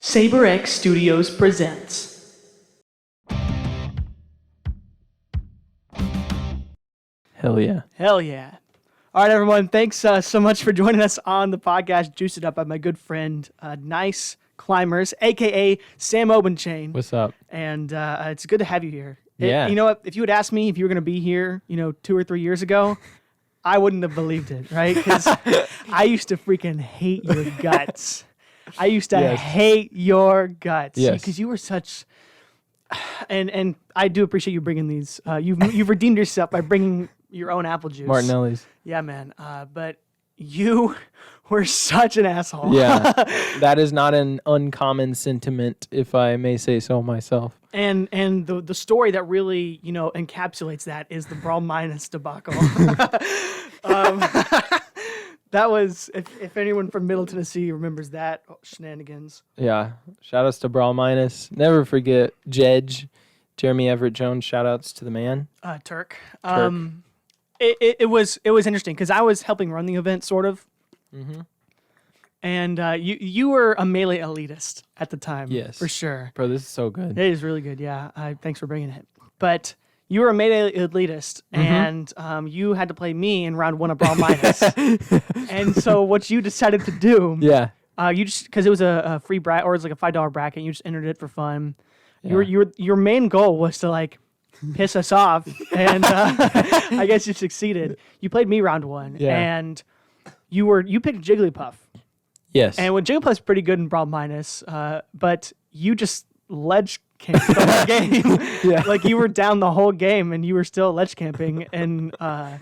Saber-X Studios presents. Hell yeah. Hell yeah. All right, everyone. Thanks so much for joining us on the podcast, Juice It Up, by my good friend, Nice Climbers, a.k.a. Sam Obenchain. What's up? And it's good to have you here. Yeah. You know what? If you had asked me if you were going to be here, 2 or 3 years ago, I wouldn't have believed it, right? Because I used to freaking hate your guts. I used to hate your guts. Yes. Because you were such... And I do appreciate you bringing these. You've redeemed yourself by bringing your own apple juice. Martinelli's. Yeah, man. But you were such an asshole. Yeah. That is not an uncommon sentiment, if I may say so myself. And the story that really, encapsulates that is the Brawl Minus debacle. That was, if anyone from Middle Tennessee remembers that, shenanigans. Yeah. Shout outs to Brawl Minus. Never forget Jedge, Jeremy Everett Jones. Shout outs to the man. Turk. It was interesting because I was helping run the event, sort of. Mm-hmm. And you were a melee elitist at the time. Yes. For sure. Bro, this is so good. It is really good, yeah. Thanks for bringing it. But you were a melee elitist, and you had to play me in round 1 of Brawl Minus. And so what you decided to do, you just, because it was a free bracket, or it was like a $5 bracket, you just entered it for fun. Yeah. Your main goal was to like piss us off, and I guess you succeeded. You played me round 1, and you picked Jigglypuff. Yes. And when Jigglypuff's pretty good in Brawl Minus, but you just ledge camped the whole game. Yeah. Like you were down the whole game and you were still ledge camping. And I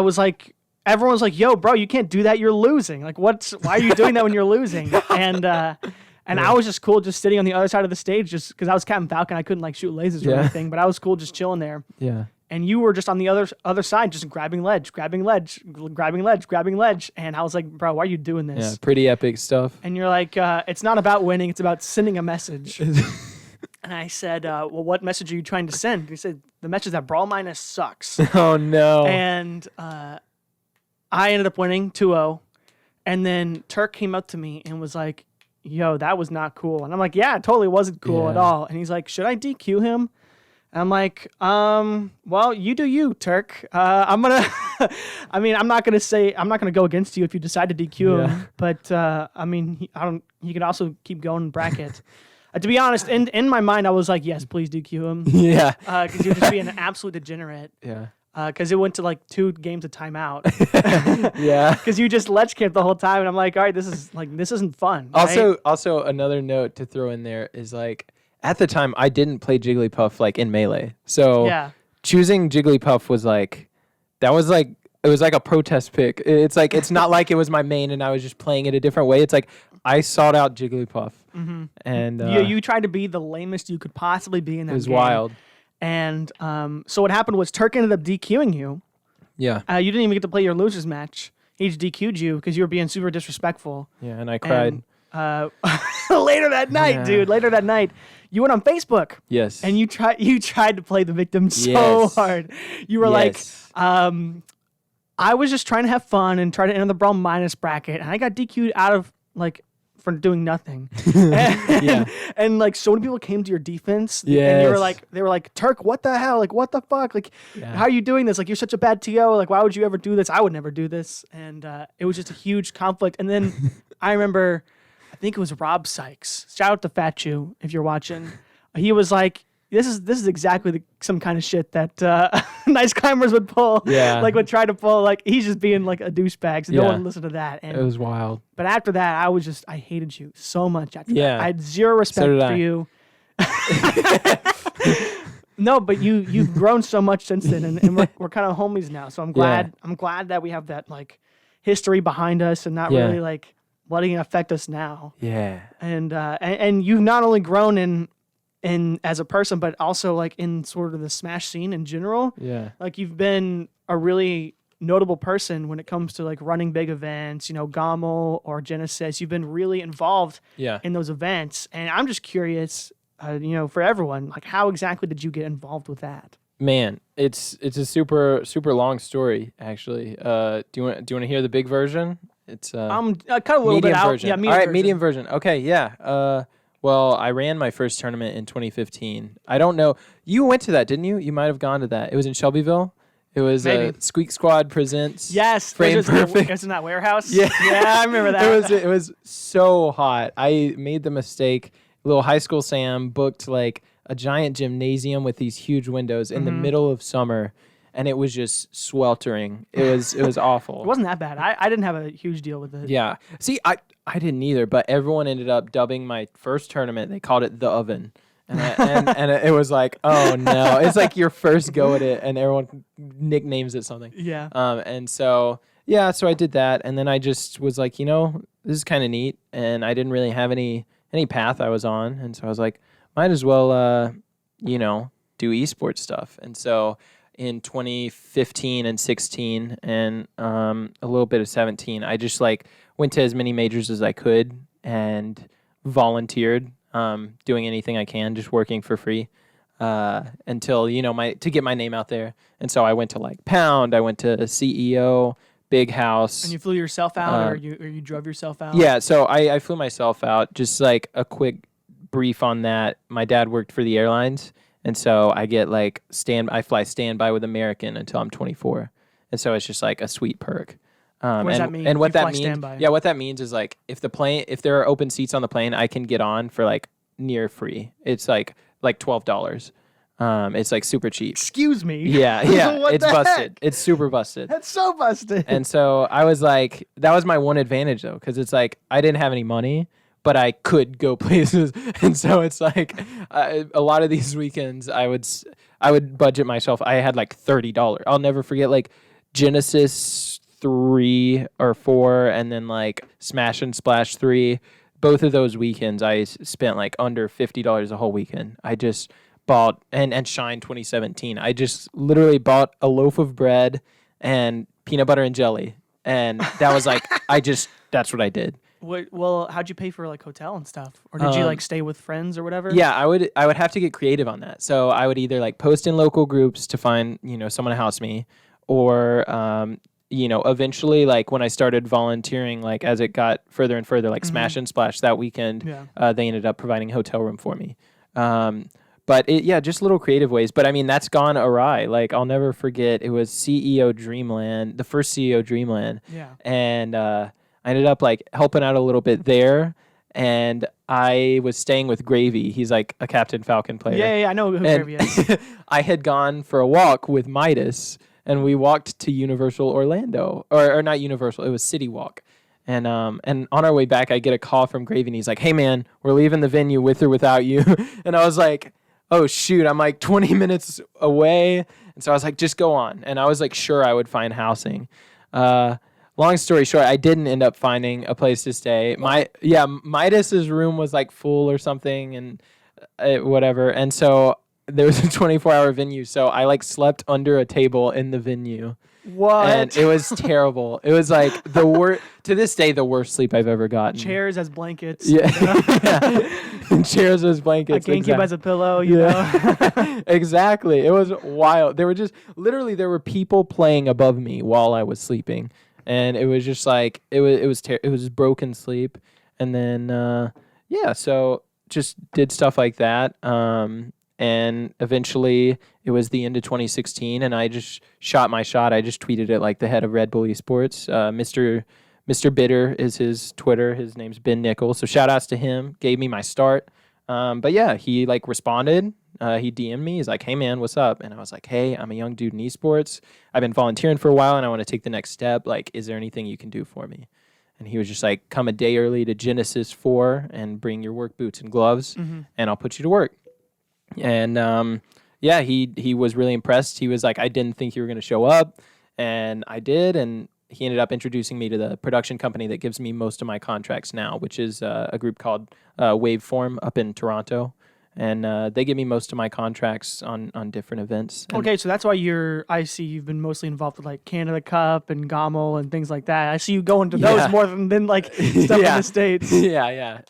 was like, everyone was like, "Yo, bro, you can't do that. You're losing. Like, why are you doing that when you're losing?" And I was just cool, just sitting on the other side of the stage, just because I was Captain Falcon. I couldn't like shoot lasers or anything, but I was cool, just chilling there. Yeah. And you were just on the other side, just grabbing ledge. And I was like, "Bro, why are you doing this?" Yeah. Pretty epic stuff. And you're like, "It's not about winning. It's about sending a message." And I said, "Well, what message are you trying to send?" He said, "The message that Brawl Minus sucks." Oh, no. And I ended up winning 2-0. And then Turk came up to me and was like, "Yo, that was not cool." And I'm like, "Yeah, it totally wasn't cool at all." And he's like, "Should I DQ him?" And I'm like, well, you do you, Turk. I'm not gonna go against you if you decide to DQ him. But he can also keep going in bracket. To be honest, in my mind, I was like, yes, please DQ him. Yeah. Because you're just being an absolute degenerate. Yeah. Because it went to like 2 games of timeout. Yeah. Because you just ledge camped the whole time, and I'm like, all right, this isn't fun. Right? Also, another note to throw in there is like, at the time, I didn't play Jigglypuff like in Melee. So choosing Jigglypuff was like, it was like a protest pick. It's like, it's not like it was my main and I was just playing it a different way. It's like, I sought out Jigglypuff. Mm-hmm. And you tried to be the lamest you could possibly be in that game. It was wild. And so what happened was Turk ended up DQing you. Yeah. You didn't even get to play your losers match. He just DQ'd you because you were being super disrespectful. Yeah, and I cried. And, later that night, you went on Facebook. Yes. And you tried to play the victim so hard. You were like, I was just trying to have fun and try to enter the Brawl Minus bracket, and I got DQ'd out of like for doing nothing. And like so many people came to your defense. And they were like, "Turk, what the hell? Like, what the fuck? Like, how are you doing this? Like, you're such a bad TO. Like, why would you ever do this? I would never do this." And it was just a huge conflict. And then I remember, I think it was Rob Sykes. Shout out to Fat Chew if you're watching. He was like, This is exactly some kind of shit that Nice Climbers would pull. Yeah. Like would try to pull. Like he's just being like a douchebag. So no one would listen to that. And, it was wild. But after that, I hated you so much. After that. I had zero respect for you. No, but you've grown so much since then, and we're kind of homies now. So I'm glad that we have that like history behind us and not really like letting it affect us now. Yeah. And you've not only grown in as a person, but also like in sort of the Smash scene in general. Yeah. Like you've been a really notable person when it comes to like running big events, GOML or Genesis. You've been really involved in those events. And I'm just curious, for everyone, like how exactly did you get involved with that? Man, it's a super long story actually. Do you want to hear the big version? It's I cut a little bit out. Version. Yeah, medium all right, version. medium version. Okay, yeah. Well, I ran my first tournament in 2015. I don't know. You went to that, didn't you? You might have gone to that. It was in Shelbyville. It was Squeak Squad presents. Yes, Frame Perfect. It was in that warehouse. Yeah, I remember that. It was so hot. I made the mistake. Little high school Sam booked like a giant gymnasium with these huge windows in the middle of summer, and it was just sweltering. It was awful. It wasn't that bad. I didn't have a huge deal with it. Yeah. See, I didn't either, but everyone ended up dubbing my first tournament. They called it the Oven. And it was like, oh no, it's like your first go at it, and everyone nicknames it something. Yeah. And so so I did that, and then I just was like, this is kind of neat, and I didn't really have any path I was on, and so I was like, might as well, do esports stuff, and so in 2015 and 16 and a little bit of 17, I just like went to as many majors as I could and volunteered. Doing anything I can, just working for free until to get my name out there. And so I went to like Pound, I went to CEO, Big House. And you flew yourself out, or you drove yourself out? Yeah, so I flew myself out. Just like a quick brief on that. My dad worked for the airlines, and so I get like I fly standby with American until I'm 24, and so it's just like a sweet perk. What does that mean? And what that means? Standby? Yeah, what that means is like if there are open seats on the plane, I can get on for like near free. It's like $12. It's like super cheap. Excuse me. Yeah. It's busted. Heck? It's super busted. That's so busted. And so I was like, that was my one advantage though, because it's like I didn't have any money, but I could go places, and so it's like a lot of these weekends I would budget myself. I had like $30. I'll never forget like Genesis 3 or 4, and then like Smash and Splash 3. Both of those weekends, I spent like under $50 a whole weekend. I just bought and Shine 2017. I just literally bought a loaf of bread and peanut butter and jelly, and that was like that's what I did. Well, how'd you pay for like hotel and stuff, or did you like stay with friends or whatever? Yeah, I would have to get creative on that. So I would either like post in local groups to find someone to house me, or eventually, like when I started volunteering, like as it got further and further, like Smash and Splash that weekend, they ended up providing a hotel room for me. But just little creative ways. But I mean, that's gone awry. Like I'll never forget, it was CEO Dreamland, the first CEO Dreamland. Yeah. And I ended up like helping out a little bit there. And I was staying with Gravy. He's like a Captain Falcon player. Yeah, I know who Gravy is. I had gone for a walk with Midas, and we walked to Universal Orlando, or not Universal, it was City Walk. And on our way back, I get a call from Gravy, and he's like, hey, man, we're leaving the venue with or without you. And I was like, oh, shoot, I'm like 20 minutes away. And so I was like, just go on. And I was like, sure, I would find housing. Long story short, I didn't end up finding a place to stay. Midas's room was like full or something, and whatever. And so there was a 24-hour venue, so I like slept under a table in the venue. What? And it was terrible. It was like the worst, to this day, the worst sleep I've ever gotten. Chairs as blankets. Yeah. And chairs as blankets. A GameCube as a pillow, you know? Exactly. It was wild. There were people playing above me while I was sleeping. And it was just like, it was broken sleep. And then, so just did stuff like that. And eventually it was the end of 2016, and I just shot my shot. I just tweeted it like the head of Red Bull Esports. Mr. Bitter is his Twitter. His name's Ben Nickel. So shout outs to him. Gave me my start. But yeah, he like responded. He DM'd me. He's like, hey man, what's up? And I was like, hey, I'm a young dude in esports. I've been volunteering for a while, and I want to take the next step. Like, is there anything you can do for me? And he was just like, come a day early to Genesis 4 and bring your work boots and gloves, and I'll put you to work. And he was really impressed. He was like, I didn't think you were going to show up, and I did. And he ended up introducing me to the production company that gives me most of my contracts now, which is a group called Waveform up in Toronto. And they give me most of my contracts on different events. Okay, so that's why I see you've been mostly involved with like Canada Cup and GOML and things like that. I see you going to those more than like stuff in the States. Yeah.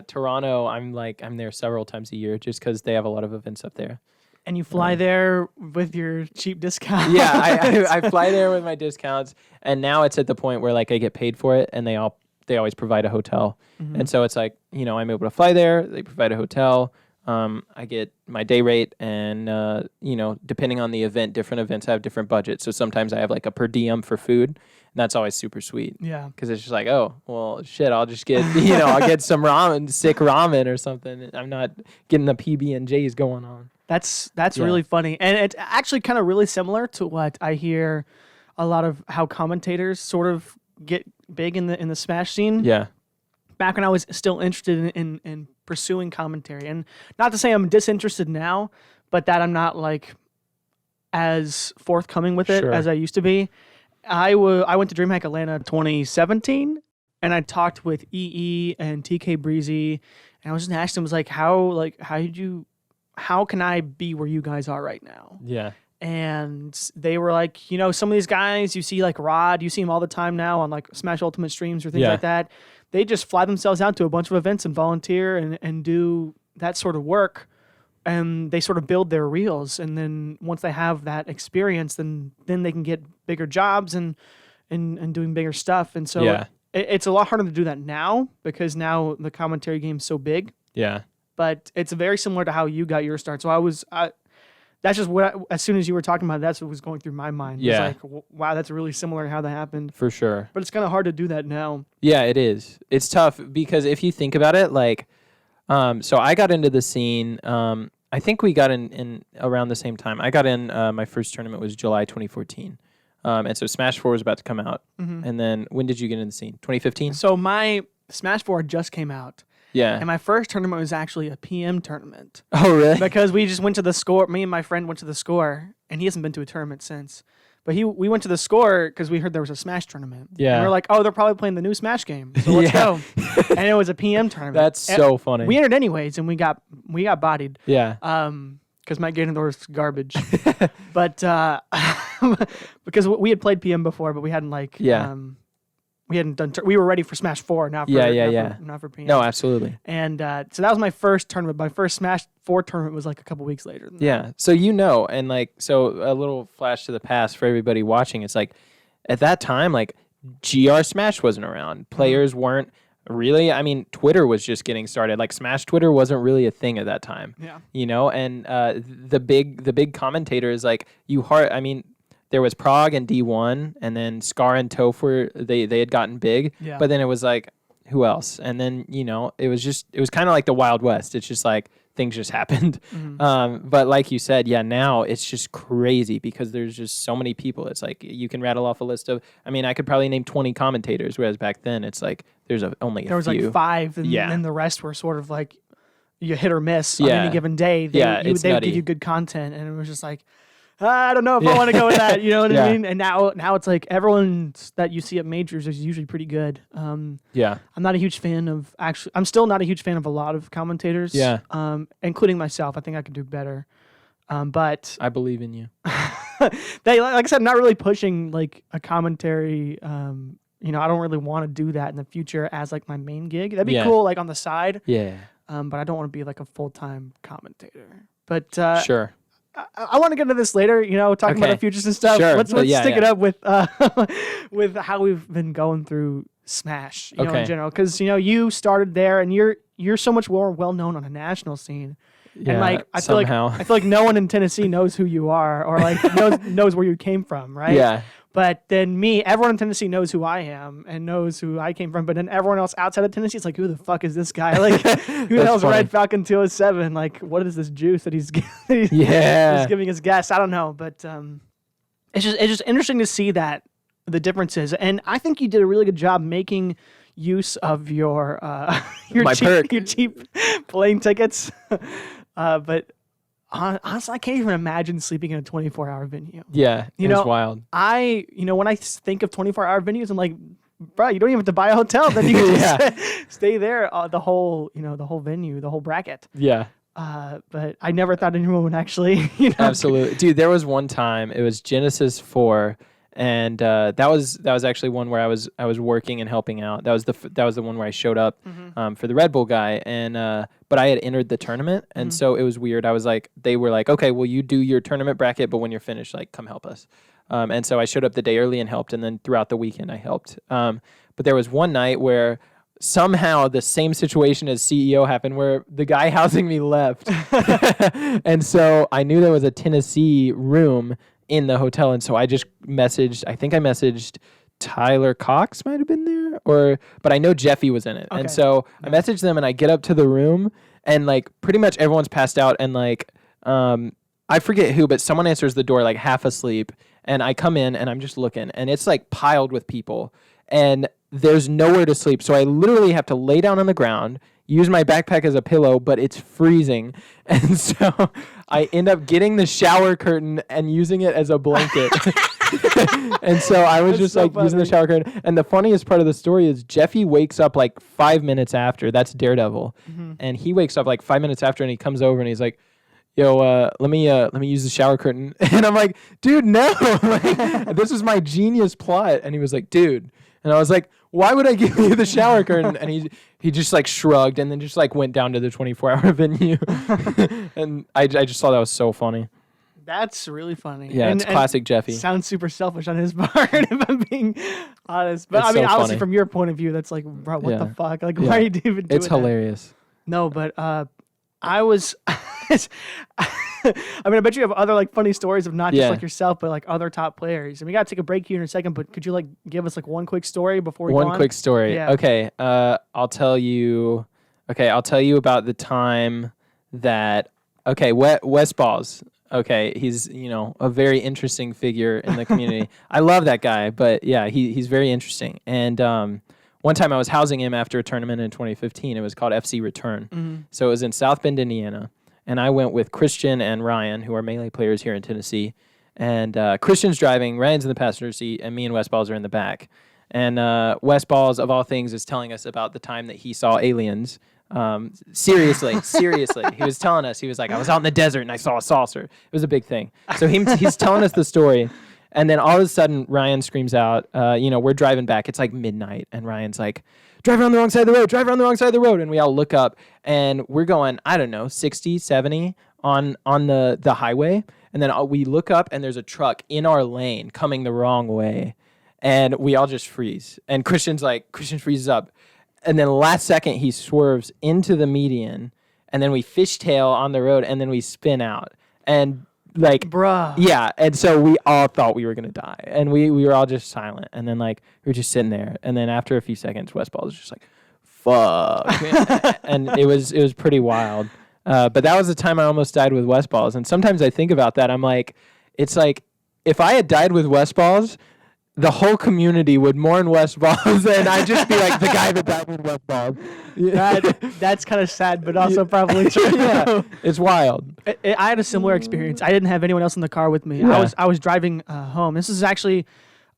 Toronto, I'm there several times a year just because they have a lot of events up there. And you fly there with your cheap discount. Yeah, I fly there with my discounts, and now it's at the point where like I get paid for it, and they always provide a hotel, and so it's like I'm able to fly there. They provide a hotel. I get my day rate, and depending on the event, different events have different budgets. So sometimes I have like a per diem for food, and that's always super sweet. Yeah, because it's just like, oh well, shit, I'll just get I'll get some sick ramen or something. I'm not getting the PB&Js going on. That's really funny, and it's actually kind of really similar to what I hear a lot of how commentators sort of get big in the Smash scene. Yeah. Back when I was still interested in pursuing commentary, and not to say I'm disinterested now, but that I'm not like as forthcoming with it as I used to be. I went to DreamHack Atlanta 2017, and I talked with EE and TK Breezy, and I was just asking them, was like, how can I be where you guys are right now? Yeah. And they were like, some of these guys you see like Rod, you see him all the time now on like Smash Ultimate streams or things like that. They just fly themselves out to a bunch of events and volunteer and do that sort of work. And they sort of build their reels. And then once they have that experience, then they can get bigger jobs and doing bigger stuff. And so it's a lot harder to do that now because now the commentary game's so big. Yeah. But it's very similar to how you got your start. So that's just as soon as you were talking about it, that's what was going through my mind. Yeah. It's like, wow, that's really similar to how that happened. For sure. But it's kind of hard to do that now. Yeah, it is. It's tough because if you think about it, like, so I got into the scene, I think we got in around the same time. I got in, my first tournament was July 2014. And so Smash 4 was about to come out. Mm-hmm. And then when did you get in the scene? 2015? So my Smash 4 just came out. Yeah. And my first tournament was actually a PM tournament. Oh, really? Because we just went to the score. Me and my friend went to the score, and he hasn't been to a tournament since. But we went to the score because we heard there was a Smash tournament. Yeah. And we were like, oh, they're probably playing the new Smash game. So let's go. And it was a PM tournament. That's so funny. We entered anyways, and we got bodied. Yeah. Because my Ganondorf's garbage. But because we had played PM before, but we hadn't we hadn't done. We were ready for Smash 4, not for PM. No, absolutely. And so that was my first tournament. My first Smash 4 tournament was like a couple weeks later. Yeah. So and like a little flash to the past for everybody watching. It's like at that time, like GR Smash wasn't around. Players weren't really. I mean, Twitter was just getting started. Like Smash Twitter wasn't really a thing at that time. Yeah. And the big commentators like there was Prague and D1, and then Scar and Toph they had gotten big. Yeah. But then it was like, who else? And then, it was kind of like the Wild West. It's just like things just happened. Mm-hmm. But like you said, now it's just crazy because there's just so many people. It's like you can rattle off a list of, I could probably name 20 commentators, whereas back then it's like there's only a few. There was like 5, and then the rest were sort of like you hit or miss on any given day. They would give you good content, and it was just like, I don't know if I want to go with that. You know what I mean? And now it's like everyone that you see at majors is usually pretty good. I'm not a huge fan of I'm still not a huge fan of a lot of commentators. Yeah. Including myself. I think I could do better. But I believe in you. Like I said, I'm not really pushing like a commentary. I don't really want to do that in the future as like my main gig. That'd be cool, like on the side. Yeah. But I don't want to be like a full-time commentator. But sure. I want to get into this later, talking about the futures and stuff. Sure. Let's stick it up with with how we've been going through Smash, in general. Because you started there, and you're so much more well known on a national scene. Yeah, and like I feel like no one in Tennessee knows who you are, or like knows where you came from, right? Yeah. But then everyone in Tennessee knows who I am and knows who I came from. But then everyone else outside of Tennessee is like, who the fuck is this guy? Like, who the hell's Red Falcon 207? Like, what is this juice that he's giving his guests? I don't know. But it's just interesting to see that the differences. And I think you did a really good job making use of your cheap plane tickets. But honestly, I can't even imagine sleeping in a 24-hour venue. Yeah, it's wild. When I think of 24-hour venues, I'm like, bro, you don't even have to buy a hotel. Then you can just stay there the whole venue, the whole bracket. Yeah. But I never thought anyone would actually, Absolutely. Dude, there was one time, it was Genesis 4, And that was actually one where I was working and helping out. That was the one where I showed up for the Red Bull guy, and but I had entered the tournament, and so it was weird. I was like, they were like, okay, well, you do your tournament bracket, but when you're finished, like, come help us. And so I showed up the day early and helped, and then throughout the weekend I helped. But there was one night where somehow the same situation as CEO happened, where the guy housing me left, and so I knew there was a Tennessee room in the hotel, and so I just messaged. I think I messaged Tyler Cox, might have been there, but I know Jeffy was in it, and so I messaged them, and I get up to the room, and like pretty much everyone's passed out, and like I forget who, but someone answers the door like half asleep, and I come in, and I'm just looking, and it's like piled with people, and there's nowhere to sleep, so I literally have to lay down on the ground, use my backpack as a pillow, but it's freezing. And so I end up getting the shower curtain and using it as a blanket. And so I was just so like funny. Using the shower curtain. And the funniest part of the story is Jeffy wakes up like 5 minutes after. That's Daredevil. And he wakes up like 5 minutes after, and he comes over and he's like, yo, let me use the shower curtain. And I'm like, dude, no. Like, this is my genius plot. And he was like, dude. And I was like, why would I give you the shower curtain? And he just like shrugged and then just like went down to the 24-hour venue. And I just thought that was so funny. That's really funny. Yeah, it's classic Jeffy. Sounds super selfish on his part, if I'm being honest. But it's I mean, so obviously funny. From your point of view, that's like, bro, what the fuck? Like, why are you even doing that? It's hilarious. No, but I was... I mean, I bet you have other like funny stories of not just like yourself, but like other top players. And we got to take a break here in a second, but could you like give us like one quick story before we go on? One quick story. Yeah. Okay. I'll tell you about the time that, Westballz. Okay. He's, a very interesting figure in the community. I love that guy, but yeah, he's very interesting. And, one time I was housing him after a tournament in 2015. It was called FC Return. So it was in South Bend, Indiana. And I went with Christian and Ryan, who are Melee players here in Tennessee. And Christian's driving, Ryan's in the passenger seat, and me and Westballz are in the back. And Westballz, of all things, is telling us about the time that he saw aliens. Seriously. He was telling us, he was like, I was out in the desert and I saw a saucer. It was a big thing. So he's telling us the story. And then all of a sudden, Ryan screams out, we're driving back. It's like midnight. And Ryan's like, drive around the wrong side of the road. And we all look up and we're going, I don't know, 60, 70 on the highway. And then we look up and there's a truck in our lane coming the wrong way. And we all just freeze. And Christian freezes up. And then last second, he swerves into the median. And then we fishtail on the road and then we spin out. And like, bruh. Yeah. And so we all thought we were going to die. And we were all just silent. And then like, we were just sitting there. And then after a few seconds, Westballz was just like, fuck. And it was pretty wild. But that was the time I almost died with Westballz. And sometimes I think about that. I'm like, it's like, if I had died with Westballz, the whole community would mourn Westballz, and I'd just be like the guy that died with Westballz. That's kind of sad, but also probably true. Yeah, it's wild. I had a similar experience. I didn't have anyone else in the car with me. Yeah. I was driving home. This is actually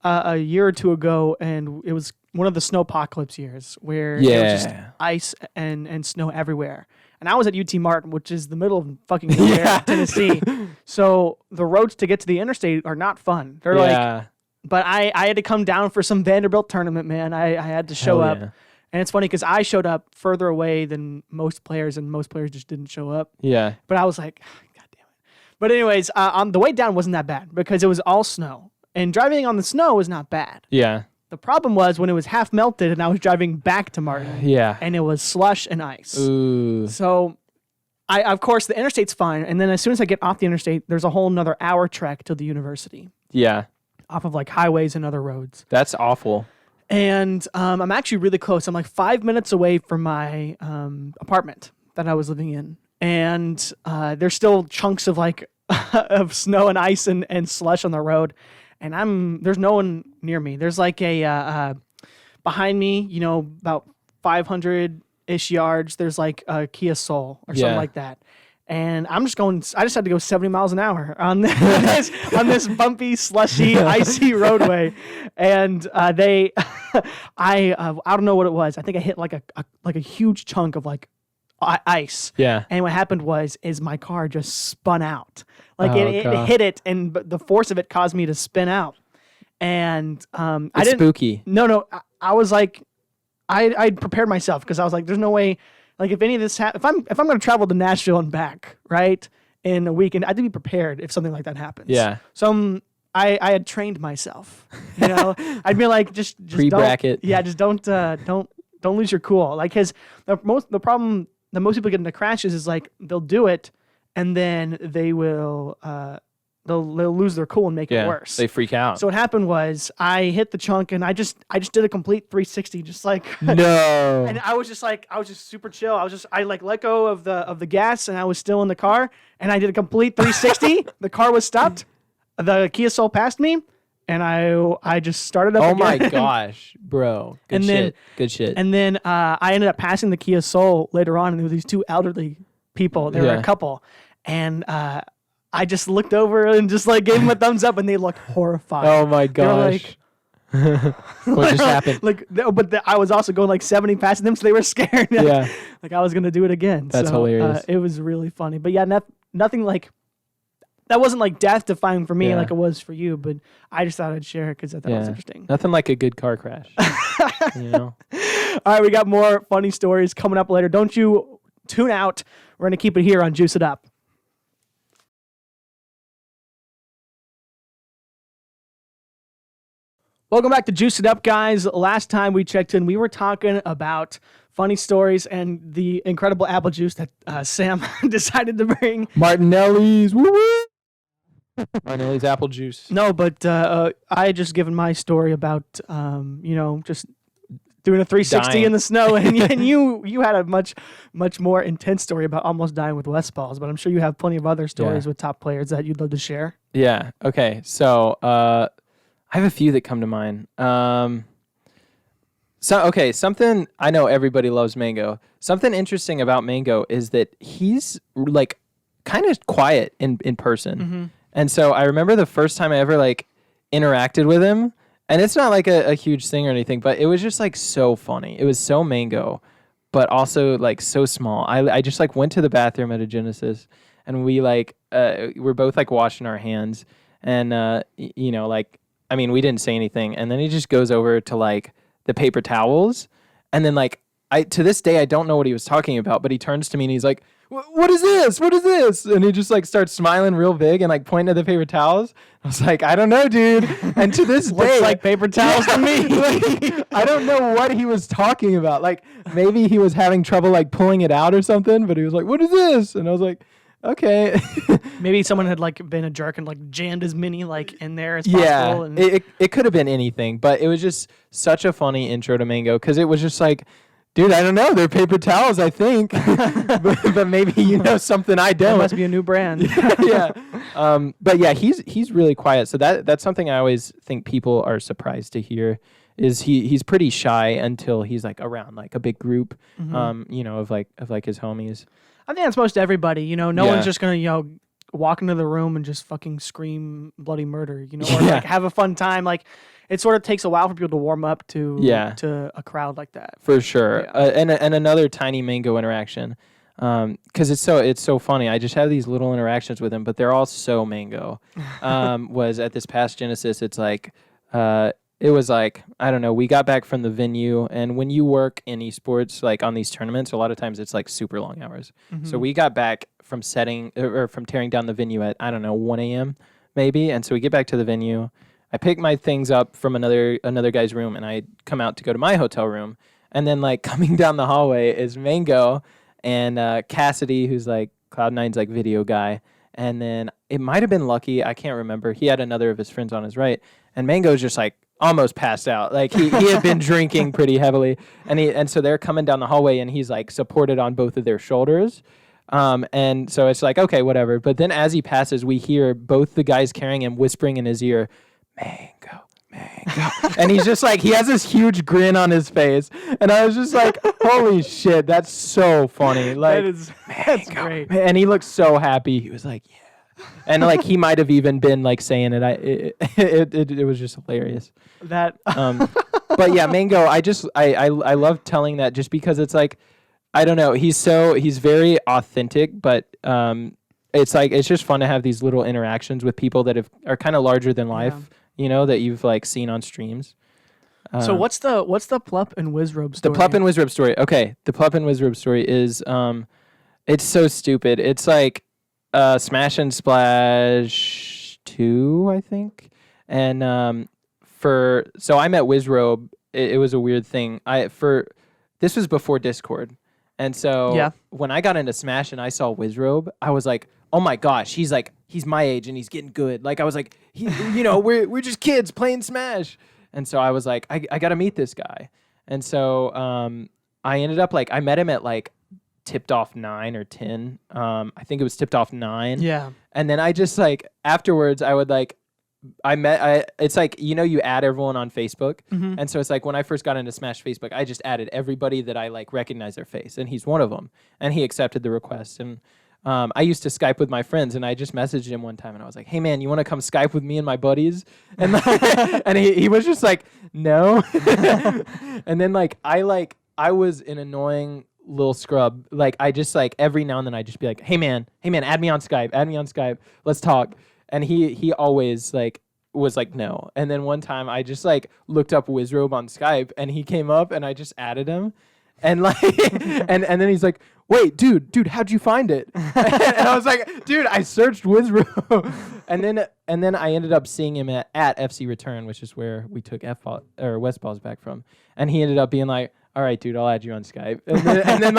a year or two ago, and it was one of the snowpocalypse years where there was just ice and snow everywhere. And I was at UT Martin, which is the middle of fucking nowhere, Tennessee. So the roads to get to the interstate are not fun. They're like... But I had to come down for some Vanderbilt tournament, man. I had to show up. And it's funny because I showed up further away than most players, and most players just didn't show up. Yeah. But I was like, God damn it. But anyways, on the way down wasn't that bad because it was all snow. And driving on the snow was not bad. Yeah. The problem was when it was half melted and I was driving back to Martin. Yeah. And it was slush and ice. Ooh. So, of course, the interstate's fine. And then as soon as I get off the interstate, there's a whole nother hour trek to the university. Yeah. Off of like highways and other roads. That's awful. And I'm actually really close. I'm like 5 minutes away from my apartment that I was living in. And there's still chunks of like of snow and ice and slush on the road. And there's no one near me. There's like a behind me, about 500-ish yards. There's like a Kia Soul or something like that. And I just had to go 70 miles an hour on this bumpy, slushy, icy roadway. And I don't know what it was. I think I hit like a huge chunk of like ice. Yeah. And what happened is my car just spun out. Like it hit it, and the force of it caused me to spin out. and I It's didn't. spooky. No, I was like, I prepared myself because I was like, there's no way. Like if any of this, if I'm going to travel to Nashville and back, right, in a weekend, I had to be prepared if something like that happens. Yeah. So I had trained myself. You know, I'd be like, just Pre-bracket. Yeah, just don't lose your cool. Like, because the problem that most people get into crashes is like they'll do it, and then they will they'll lose their cool and make it worse. They freak out. So what happened was I hit the chunk and I just did a complete 360, just like no. And I was just super chill. I like let go of the gas and I was still in the car and I did a complete 360. The car was stopped. The Kia Soul passed me and I just started up. Oh again. my gosh, bro! Good shit. Good shit. And then I ended up passing the Kia Soul later on, and there were these two elderly people. They were a couple, and I just looked over and just like gave them a thumbs up, and they looked horrified. Oh my gosh! What just happened? I was also going like 70 past them, so they were scared. Yeah, like I was gonna do it again. That's hilarious. It was really funny, but yeah, nothing like. That wasn't like death defying for me like it was for you, but I just thought I'd share it because I thought it was interesting. Nothing like a good car crash. You know? All right, we got more funny stories coming up later. Don't you tune out. We're going to keep it here on Juice It Up. Welcome back to Juice It Up, guys. Last time we checked in, we were talking about funny stories and the incredible apple juice that Sam decided to bring. Martinelli's. Woo-woo. Martinelli's apple juice. No, but I had just given my story about, just doing a 360 dying in the snow, and you had a much more intense story about almost dying with Westballz. But I'm sure you have plenty of other stories with top players that you'd love to share. Yeah. Okay. So I have a few that come to mind. Something I know everybody loves Mango. Something interesting about Mango is that he's like kind of quiet in person. Mm-hmm. And so I remember the first time I ever like interacted with him, and it's not like a huge thing or anything, but it was just like so funny. It was so Mango, but also like so small. I just like went to the bathroom at a Genesis, and we like we're both like washing our hands, and we didn't say anything, and then he just goes over to like the paper towels, and then like to this day I don't know what he was talking about, but he turns to me and he's like, what is this? What is this? And he just like starts smiling real big and like pointing at the paper towels. I was like, I don't know, dude. And to this day, looks like paper towels to me. Like, I don't know what he was talking about. Like maybe he was having trouble like pulling it out or something, but he was like, what is this? And I was like, okay. Maybe someone had like been a jerk and like jammed as many like in there as possible. And it could have been anything, but it was just such a funny intro to Mango because it was just like, dude, I don't know. They're paper towels, I think. but maybe you know something I don't. That must be a new brand. Yeah. But yeah, he's really quiet. So that's something I always think people are surprised to hear is he's pretty shy until he's like around like a big group, of his homies. I think that's most everybody. No one's just gonna walk into the room and just fucking scream bloody murder. Or like have a fun time. Like it sort of takes a while for people to warm up to a crowd like that. For sure. Yeah. And another tiny Mango interaction, because it's so funny. I just have these little interactions with him, but they're all so Mango. Was at this past Genesis. It's like it was like, I don't know, we got back from the venue, and when you work in esports, like on these tournaments, a lot of times it's like super long hours. Mm-hmm. So we got back from from tearing down the venue at, I don't know, 1 a.m. maybe. And so we get back to the venue. I pick my things up from another guy's room, and I come out to go to my hotel room. And then like coming down the hallway is Mango and Cassidy, who's like Cloud9's like video guy. And then it might have been Lucky. I can't remember. He had another of his friends on his right. And Mango's just like almost passed out. Like he had been drinking pretty heavily. And so they're coming down the hallway, and he's like supported on both of their shoulders. And so it's like, okay, whatever. But then as he passes, we hear both the guys carrying him whispering in his ear, Mango. And he's just like, he has this huge grin on his face. And I was just like, holy shit, that's so funny. Like, that's great. And he looked so happy. He was like, yeah. And like he might have even been like saying it. It was just hilarious. That but yeah, Mango, I love telling that just because it's like, I don't know, he's very authentic, but it's like it's just fun to have these little interactions with people that are kind of larger than life. that you've like seen on streams. So what's the Plup and Wizrobe story? The Plup and Wizrobe story. Okay, the Plup and Wizrobe story is it's so stupid. It's like Smash and Splash 2, I think. And so I met Wizrobe. It was a weird thing. This was before Discord. And so when I got into Smash and I saw Wizrobe, I was like, oh my gosh, he's my age and he's getting good. Like I was like, we're just kids playing Smash. And so I was like, I got to meet this guy. And so I ended up I met him at tipped off 9 or 10. I think it was tipped off 9. Yeah. And then I just afterwards I would it's you add everyone on Facebook. Mm-hmm. And so it's when I first got into Smash Facebook, I just added everybody that I recognize their face. And he's one of them. And he accepted the request. And I used to Skype with my friends, and I just messaged him one time, and I was like, "Hey man, you want to come Skype with me and my buddies?" And and he was just like, "No." And then I was an annoying little scrub. I just every now and then I just be like, "Hey man, add me on Skype, let's talk." And he always was like, "No." And then one time I just looked up Wizrobe on Skype, and he came up, and I just added him. And and then he's like, "Wait, dude, how'd you find it?" And I was like, "Dude, I searched Wizrobe." and then I ended up seeing him at FC Return, which is where we took Westballz back from. And he ended up being like, "All right, dude, I'll add you on Skype." And then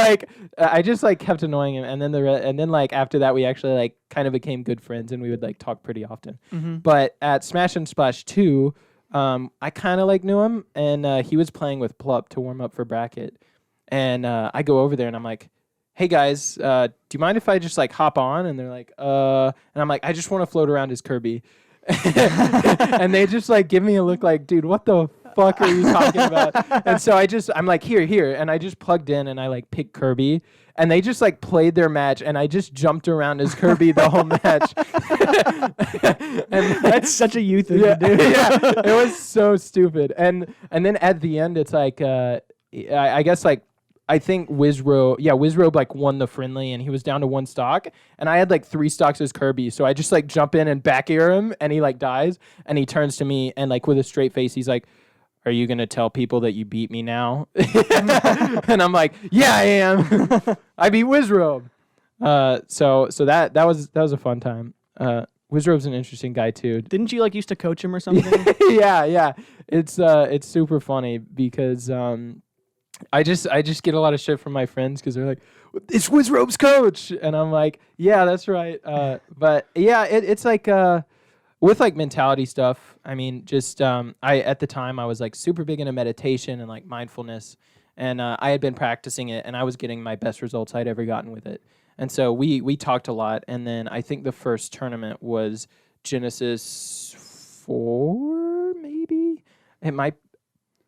I just kept annoying him. And then after that, we actually kind of became good friends, and we would talk pretty often. Mm-hmm. But at Smash and Splash 2, I kind of knew him, and he was playing with Plup to warm up for bracket. And I go over there and I'm like, "Hey guys, do you mind if I just hop on?" And they're like, and I'm like, "I just want to float around as Kirby." And they just give me a look like, "Dude, what the fuck are you talking about?" And so I'm like, here. And I just plugged in and I picked Kirby. And they just played their match, and I just jumped around as Kirby the whole match. And that's such a you thing to do. Yeah, it was so stupid. And then at the end, it's I guess I think Wizrobe won the friendly, and he was down to 1 stock, and I had 3 stocks as Kirby, so I just jump in and back air him, and he dies, and he turns to me and with a straight face, he's like, "Are you gonna tell people that you beat me now?" And I'm like, "Yeah, I am. I beat Wizrobe." So that was a fun time. Wizrobe's an interesting guy too. Didn't you used to coach him or something? Yeah. It's super funny because I just get a lot of shit from my friends because they're like, "It's Wizrobe's coach," and I'm like, "Yeah, that's right." But yeah, it's with mentality stuff. I mean, just at the time I was super big into meditation and mindfulness, and I had been practicing it, and I was getting my best results I'd ever gotten with it. And so we talked a lot, and then I think the first tournament was Genesis 4, maybe it might.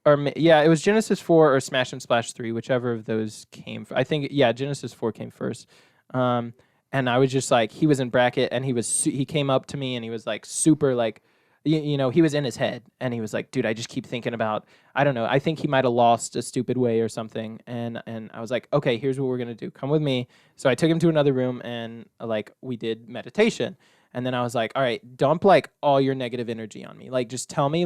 It was Genesis 4 or Smash and Splash 3, whichever of those came. I think, Genesis 4 came first. And I was just he was in bracket, and he came up to me, and he was super he was in his head, and he was like, "Dude, I just keep thinking about, I don't know, I think he might have lost a stupid way or something." And I was like, "Okay, here's what we're going to do. Come with me." So I took him to another room, and we did meditation. And then I was like, "All right, dump all your negative energy on me. Just tell me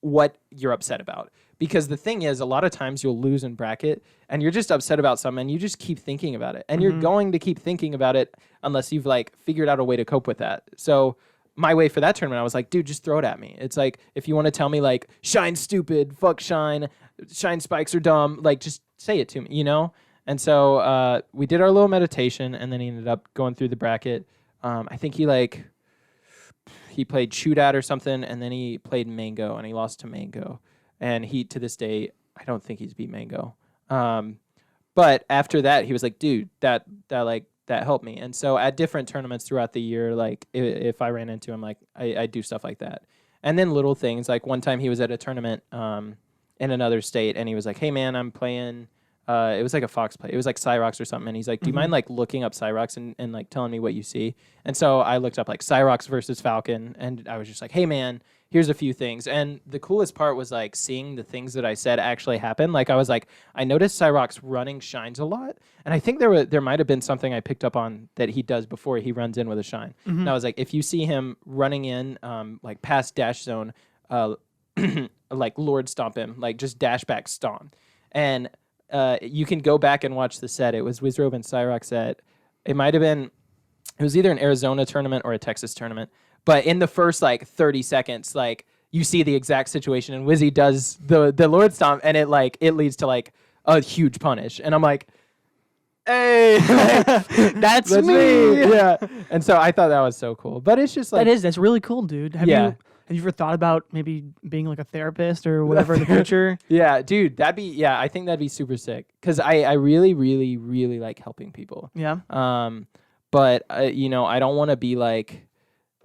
what you're upset about." Because the thing is, a lot of times you'll lose in bracket and you're just upset about something and you just keep thinking about it. And you're going to keep thinking about it unless you've figured out a way to cope with that. So my way for that tournament, I was like, "Dude, just throw it at me." It's if you want to tell me Shine's stupid, fuck Shine spikes are dumb, just say it to me, And so we did our little meditation, and then he ended up going through the bracket. I think he played Shootout or something, and then he played Mango, and he lost to Mango. And he, to this day, I don't think he's beat Mango. But after that, he was like, "Dude, that helped me." And so at different tournaments throughout the year, if I ran into him, I do stuff like that. And then little things, one time he was at a tournament in another state, and he was like, "Hey man, I'm playing." It was a Fox play. It was Saber-X or something. And he's like, "Do you mind looking up Saber-X and telling me what you see?" And so I looked up Saber-X versus Falcon, and I was just like, "Hey man, here's a few things. And the coolest part was like seeing the things that I said actually happen. Like I was like, I noticed Saber-X running shines a lot. And I think there might have been something I picked up on that he does before he runs in with a shine. Mm-hmm. And I was like, if you see him running in like past dash zone, like Lord stomp him, like just dash back stomp. And you can go back and watch the set. It was Wizrobe and Saber-X at, it might have been, it was either an Arizona tournament or a Texas tournament. But in the first like 30 seconds, like you see the exact situation, and Wizzy does the Lord Stomp, and it leads to like a huge punish. And I'm like, hey, that's me. Yeah. And so I thought that was so cool. But it's just like that's really cool, dude. Have you ever thought about maybe being like a therapist or whatever in the future? Yeah, dude, I think that'd be super sick. Because I really, really, really like helping people. Yeah. But you know, I don't want to be like,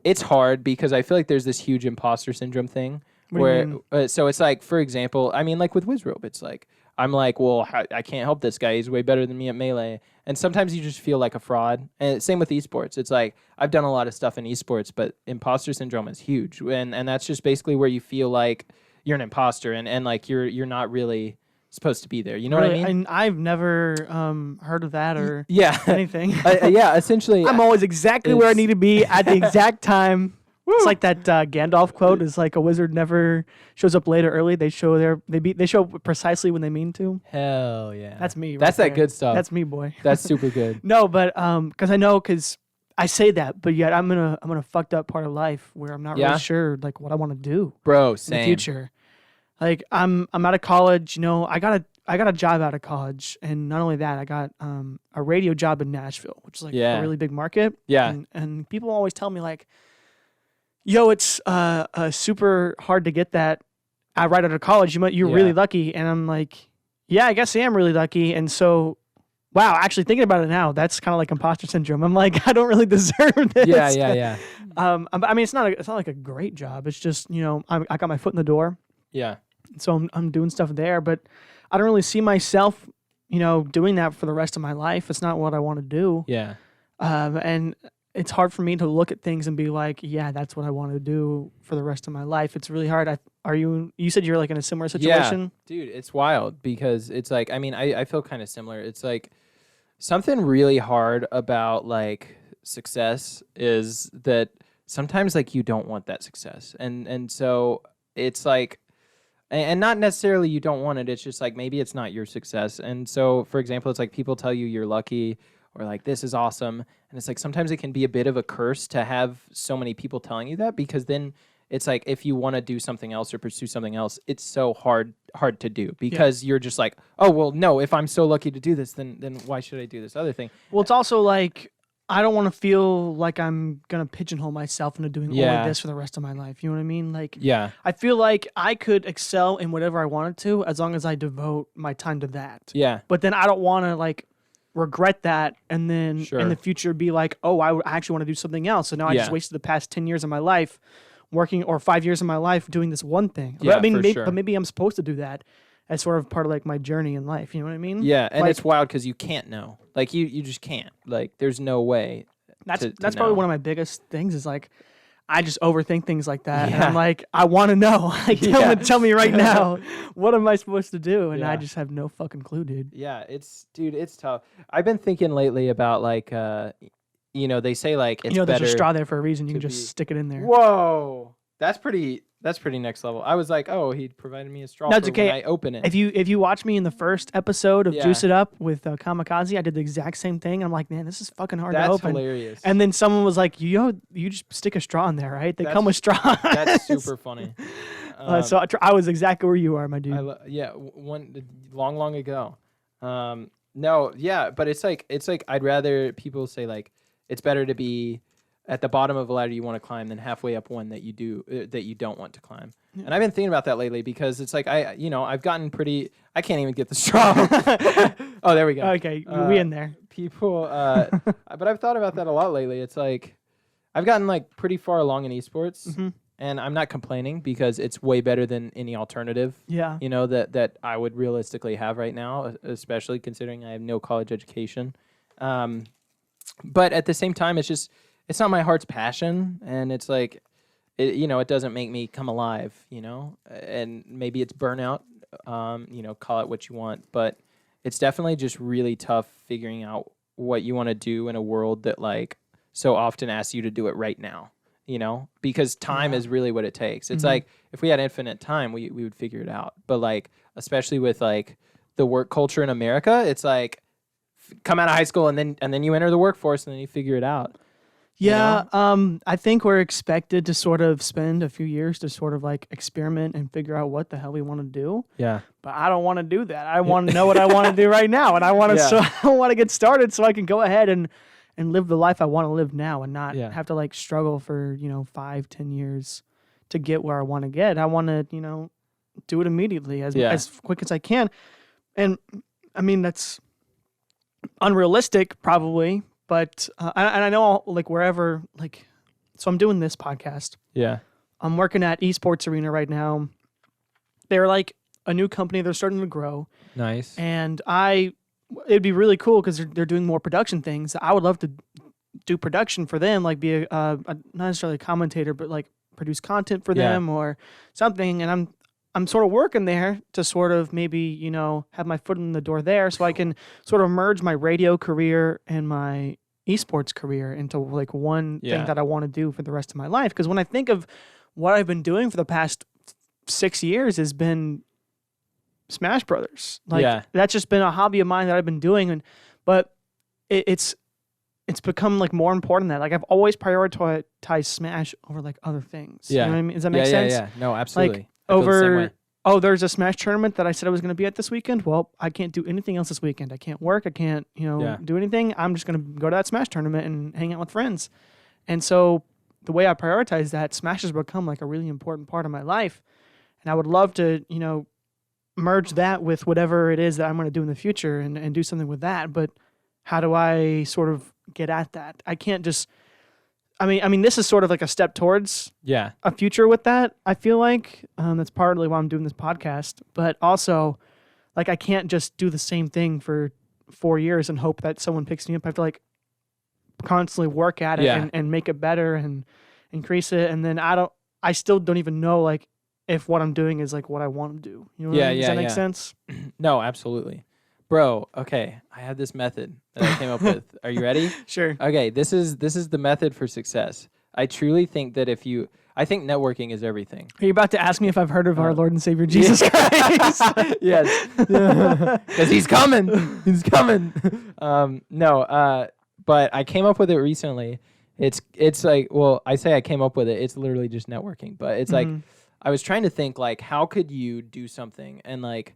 it's hard because I feel like there's this huge imposter syndrome thing where, so it's like, for example, I mean, like with Wizrobe, it's like, I'm like, well, I can't help this guy. He's way better than me at Melee. And sometimes you just feel like a fraud. And same with esports. It's like, I've done a lot of stuff in esports, but imposter syndrome is huge. And that's just basically where you feel like you're an imposter and like you're not really supposed to be there. You know what I mean? I've never heard of that or anything. Yeah, essentially. I'm always exactly where I need to be at the exact time. It's like that Gandalf quote is like, a wizard never shows up late or early. They show they show up precisely when they mean to. Hell yeah. That's me. That's that good stuff. That's me, boy. That's super good. No, but because I say that, but yet I'm in a fucked up part of life where I'm not really sure like what I want to do. Bro, same. In the future. Like I'm out of college, you know, I got a job out of college, and not only that, I got a radio job in Nashville, which is like a really big market. Yeah. And people always tell me like, yo, it's super hard to get that right out of college. You're really lucky. And I'm like, yeah, I guess I am really lucky. And so, wow, actually thinking about it now, that's kind of like imposter syndrome. I'm like, I don't really deserve this. Yeah. I mean, it's not like a great job. It's just, you know, I got my foot in the door. Yeah. So I'm doing stuff there, but I don't really see myself, you know, doing that for the rest of my life. It's not what I want to do. Yeah. And it's hard for me to look at things and be like, yeah, that's what I want to do for the rest of my life. It's really hard. You said you're like in a similar situation? Yeah. Dude, it's wild because it's like, I mean, I feel kind of similar. It's like something really hard about like success is that sometimes like you don't want that success. And so it's like, and not necessarily you don't want it. It's just like, maybe it's not your success. And so, for example, it's like people tell you you're lucky or like, this is awesome. And it's like, sometimes it can be a bit of a curse to have so many people telling you that, because then it's like, if you want to do something else or pursue something else, it's so hard to do because you're just like, oh, well, no, if I'm so lucky to do this, then why should I do this other thing? Well, it's also like, I don't want to feel like I'm going to pigeonhole myself into doing only this for the rest of my life. You know what I mean? Like, I feel like I could excel in whatever I wanted to as long as I devote my time to that. Yeah. But then I don't want to like regret that and then in the future be like, oh, I actually want to do something else. So now I just wasted the past 10 years of my life working, or 5 years of my life doing this one thing. Yeah, I mean, but maybe I'm supposed to do that as sort of part of like my journey in life. You know what I mean? Yeah, and like, it's wild because you can't know. Like you just can't. Like there's no way. That's probably one of my biggest things is like I just overthink things like that. And I'm like, I want to know. Like tell me right now, what am I supposed to do? And I just have no fucking clue, dude. Yeah, it's tough. I've been thinking lately about like you know, they say like it's better. There's a straw there for a reason. You can just stick it in there. Whoa. That's pretty next level. I was like, oh, he provided me a straw for when I open it. If you watch me in the first episode of Juice It Up with Kamikaze, I did the exact same thing. I'm like, man, this is fucking hard to open. That's hilarious. And then someone was like, yo, you just stick a straw in there, right? They come with straws. That's super funny. So I was exactly where you are, my dude. Long ago. But it's like I'd rather people say like it's better to be at the bottom of a ladder you want to climb than halfway up one that you don't want to climb. Yeah. And I've been thinking about that lately because it's like I've gotten pretty. I can't even get the straw. Oh, there we go. Okay, we in there. People, but I've thought about that a lot lately. It's like I've gotten like pretty far along in esports, and I'm not complaining because it's way better than any alternative. Yeah, that I would realistically have right now, especially considering I have no college education. But at the same time, it's not my heart's passion, and it's like, it doesn't make me come alive, and maybe it's burnout, call it what you want, but it's definitely just really tough figuring out what you want to do in a world that like so often asks you to do it right now, because time is really what it takes. It's like if we had infinite time, we would figure it out. But like, especially with like the work culture in America, it's like come out of high school and then you enter the workforce and then you figure it out. Yeah, I think we're expected to sort of spend a few years to sort of like experiment and figure out what the hell we want to do. Yeah. But I don't want to do that. I want to know what I want to do right now, and I want to I want to get started so I can go ahead and live the life I want to live now and not have to like struggle for 5-10 years to get where I want to get. I want to do it immediately as quick as I can, and I mean that's unrealistic probably. But and I know like wherever like, so I'm doing this podcast. Yeah. I'm working at Esports Arena right now. They're like a new company. They're starting to grow. Nice. And it'd be really cool because they're doing more production things. I would love to do production for them, like be a not necessarily a commentator, but like produce content for them or something. And I'm sort of working there to sort of maybe, have my foot in the door there so I can sort of merge my radio career and my esports career into like one thing that I want to do for the rest of my life. Because when I think of what I've been doing for the past 6 years has been Smash Brothers. Like that's just been a hobby of mine that I've been doing. But it's become like more important than that. Like I've always prioritized Smash over like other things. Yeah. You know what I mean? Does that make sense? Yeah. No, absolutely. Like, there's a Smash tournament that I said I was going to be at this weekend. Well, I can't do anything else this weekend. I can't work. I can't, do anything. I'm just going to go to that Smash tournament and hang out with friends. And so the way I prioritize that, Smash has become like a really important part of my life. And I would love to, merge that with whatever it is that I'm going to do in the future and do something with that. But how do I sort of get at that? I can't just... I mean, this is sort of like a step towards a future with that. I feel like that's partly why I'm doing this podcast, but also, like, I can't just do the same thing for 4 years and hope that someone picks me up. I have to like constantly work at it and make it better and increase it. And then I still don't even know like if what I'm doing is like what I want to do. You know what I mean? Does that make sense? No, absolutely. Bro, okay, I have this method that I came up with. Are you ready? Sure. Okay, this is the method for success. I truly think that I think networking is everything. Are you about to ask me if I've heard of our Lord and Savior Jesus Christ? Yes. Because he's coming. He's coming. But I came up with it recently. It's like, well, I say I came up with it. It's literally just networking. But it's like, I was trying to think like, how could you do something and like,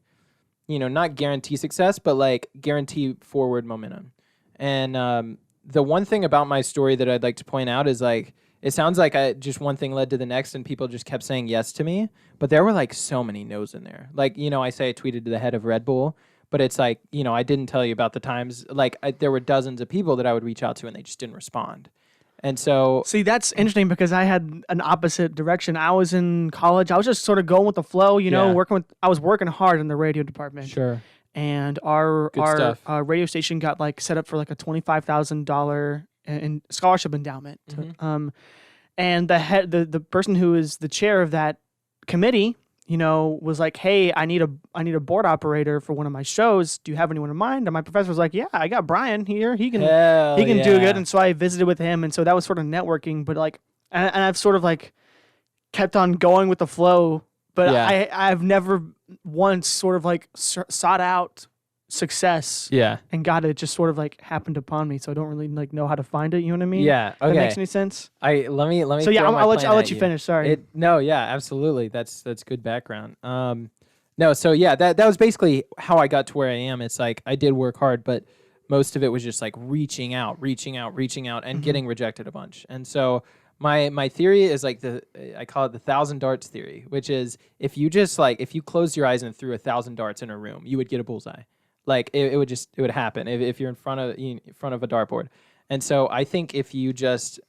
not guarantee success, but like guarantee forward momentum. And the one thing about my story that I'd like to point out is like, it sounds like just one thing led to the next and people just kept saying yes to me, but there were like so many no's in there. Like, I say I tweeted to the head of Red Bull, but it's like, I didn't tell you about the times, like there were dozens of people that I would reach out to and they just didn't respond. And so... See, that's interesting because I had an opposite direction. I was in college. I was just sort of going with the flow, I was working hard in the radio department. Sure. And our radio station got like set up for like a $25,000 in scholarship endowment. And the person who is the chair of that committee, was like, hey, I need a board operator for one of my shows. Do you have anyone in mind? And my professor was like, yeah, I got Brian here. He can do good. And so I visited with him. And so that was sort of networking, but like, and I've sort of like kept on going with the flow, but I've never once sort of like sought out success and got it just sort of like happened upon me, so I don't really like know how to find it. You know what I mean? Okay. That makes any sense? Let me so I'll let you finish. Sorry. Absolutely, that's good background. That was basically how I got to where I am. It's like I did work hard, but most of it was just like reaching out and getting rejected a bunch. And so my theory is like I call it the 1,000 darts theory, which is if you closed your eyes and threw 1,000 darts in a room, you would get a bullseye. Like it would happen if you're in front of a dartboard. And so I think if you just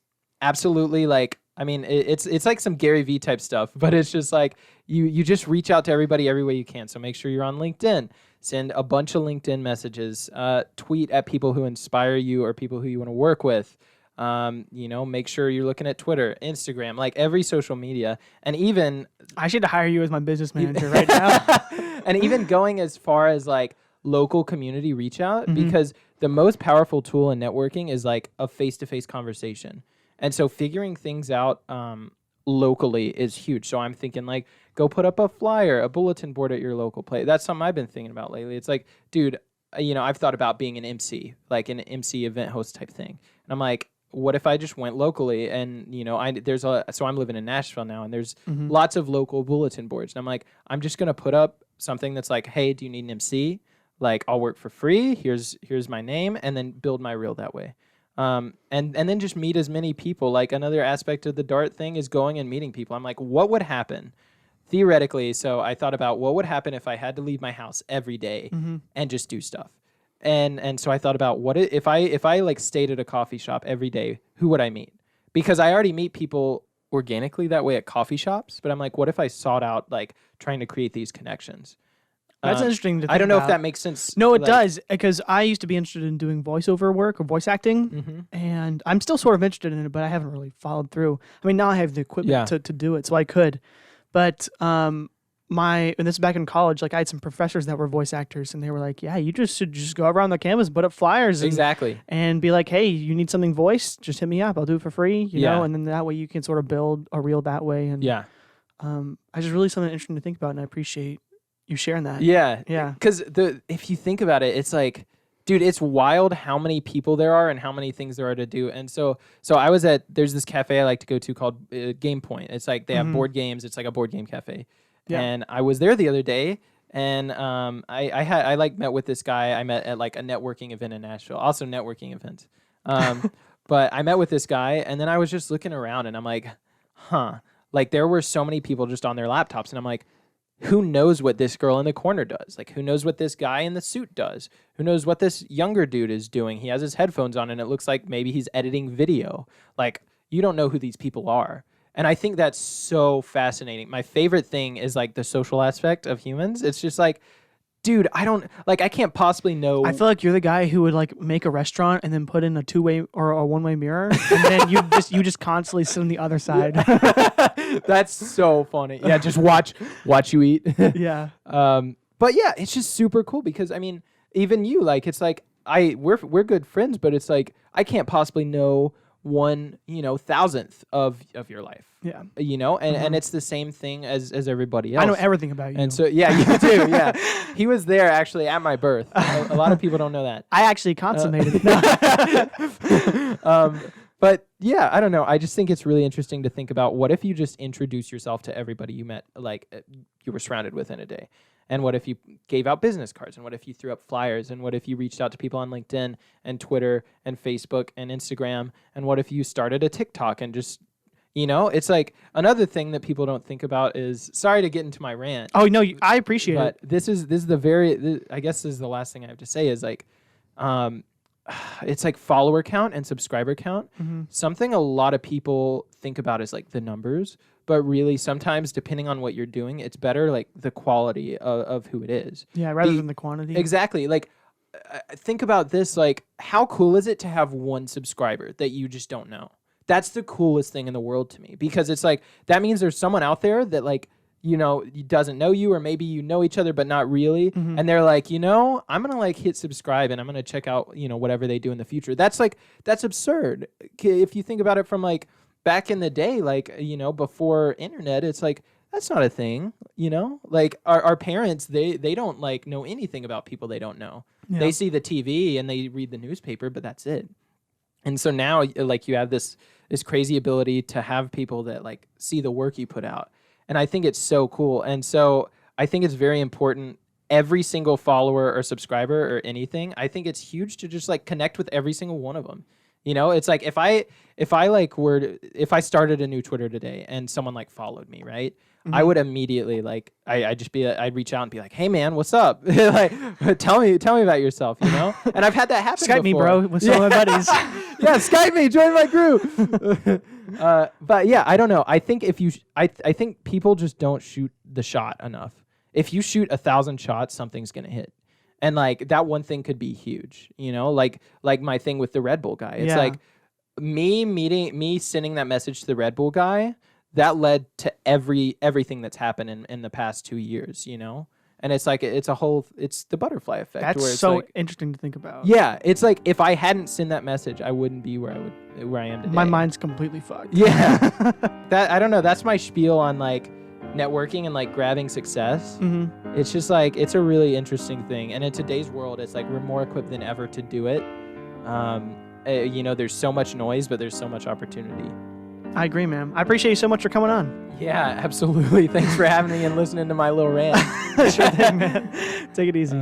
absolutely it's like some Gary Vee type stuff, but it's just like you just reach out to everybody every way you can. So make sure you're on LinkedIn, send a bunch of LinkedIn messages, tweet at people who inspire you or people who you want to work with. Make sure you're looking at Twitter, Instagram, like every social media. And even I should hire you as my business manager right now. And even going as far as like local community reach out, because the most powerful tool in networking is like a face-to-face conversation. And so figuring things out locally is huge. So I'm thinking like, go put up a flyer, a bulletin board at your local place. That's something I've been thinking about lately. It's like, dude, I've thought about being an MC, like an MC event host type thing. And I'm like, what if I just went locally and, so I'm living in Nashville now and there's lots of local bulletin boards. And I'm like, I'm just going to put up something that's like, hey, do you need an MC? Like, I'll work for free. Here's my name, and then build my reel that way. And then just meet as many people. Like another aspect of the Dart thing is going and meeting people. I'm like, what would happen theoretically? So I thought about what would happen if I had to leave my house every day and just do stuff. And so I thought about if I like stayed at a coffee shop every day, who would I meet? Because I already meet people organically that way at coffee shops, but I'm like, what if I sought out like trying to create these connections? That's interesting to think I don't know about. if that makes sense. No, it does, because I used to be interested in doing voiceover work or voice acting, and I'm still sort of interested in it, but I haven't really followed through. I mean, now I have the equipment to do it, so I could. But and this is back in college, like I had some professors that were voice actors, and they were like, yeah, you should just go around the campus, put up flyers. And be like, hey, you need something voiced? Just hit me up. I'll do it for free, you know? And then that way you can sort of build a reel that way. And I just really something interesting to think about, and I appreciate you sharing that. Yeah. Yeah. Because if you think about it, it's like, dude, it's wild how many people there are and how many things there are to do. And so I was there's this cafe I like to go to called Game Point. It's like they have board games. It's like a board game cafe. Yeah. And I was there the other day, and I like met with this guy I met at like a networking event in Nashville, also networking event. But I met with this guy, and then I was just looking around, and I'm like, like there were so many people just on their laptops, and I'm like, who knows what this girl in the corner does? Like, who knows what this guy in the suit does? Who knows what this younger dude is doing? He has his headphones on, and it looks like maybe he's editing video. Like, you don't know who these people are. And I think that's so fascinating. My favorite thing is, like, the social aspect of humans. It's just like, dude, I can't possibly know. I feel like you're the guy who would, like, make a restaurant and then put in a two-way or a one-way mirror, and then you just constantly sit on the other side. That's so funny. Yeah, just watch you eat. Yeah. But yeah, it's just super cool because I mean, even you, like, it's like we're good friends, but it's like I can't possibly know 1,000th of your life. Yeah. And it's the same thing as everybody else. I know everything about you. And so yeah, you do. Yeah. He was there actually at my birth. A lot of people don't know that. I actually consummated it. But yeah, I don't know. I just think it's really interesting to think about what if you just introduce yourself to everybody you met, like you were surrounded with in a day. And what if you gave out business cards? And what if you threw up flyers? And what if you reached out to people on LinkedIn and Twitter and Facebook and Instagram? And what if you started a TikTok and just, it's like another thing that people don't think about is, sorry to get into my rant. Oh, no, I appreciate it. But this is I guess this is the last thing I have to say is like, it's like follower count and subscriber count. Something a lot of people think about is like the numbers, but really sometimes depending on what you're doing, it's better like the quality of who it is. Yeah, rather than the quantity. Exactly. Like think about this, like how cool is it to have one subscriber that you just don't know? That's the coolest thing in the world to me, because it's like that means there's someone out there that like doesn't know you, or maybe you know each other, but not really. And they're like, I'm going to like hit subscribe and I'm going to check out, whatever they do in the future. That's absurd. If you think about it from like back in the day, like, before internet, it's like, that's not a thing, like our parents, they don't like know anything about people they don't know. Yeah. They see the TV and they read the newspaper, but that's it. And so now like you have this crazy ability to have people that like see the work you put out. And I think it's so cool. And so I think it's very important, every single follower or subscriber or anything, I think it's huge to just like connect with every single one of them. It's like if I started a new Twitter today and someone like followed me, right? I would immediately like I'd reach out and be like, hey man, what's up? Like tell me about yourself, And I've had that happen Skype before. me, bro, with some of my buddies. Yeah, Skype me, join my group. But yeah, I don't know. I think I think people just don't shoot the shot enough. If you shoot 1,000 shots, something's gonna hit. And like that one thing could be huge, like my thing with the Red Bull guy. It's like me sending that message to the Red Bull guy, that led to everything that's happened in the past 2 years, you know? And it's like, it's the butterfly effect. That's where it's so like, interesting to think about. Yeah. It's like, if I hadn't sent that message, I wouldn't be where I am today. My mind's completely fucked. Yeah. I don't know. That's my spiel on like networking and like grabbing success. Mm-hmm. It's just like, it's a really interesting thing. And in today's world, it's like, we're more equipped than ever to do it. You know, there's so much noise, but there's so much opportunity. I agree, man. I appreciate you so much for coming on. Yeah, absolutely. Thanks for having me and listening to my little rant. Sure thing, man. Take it easy.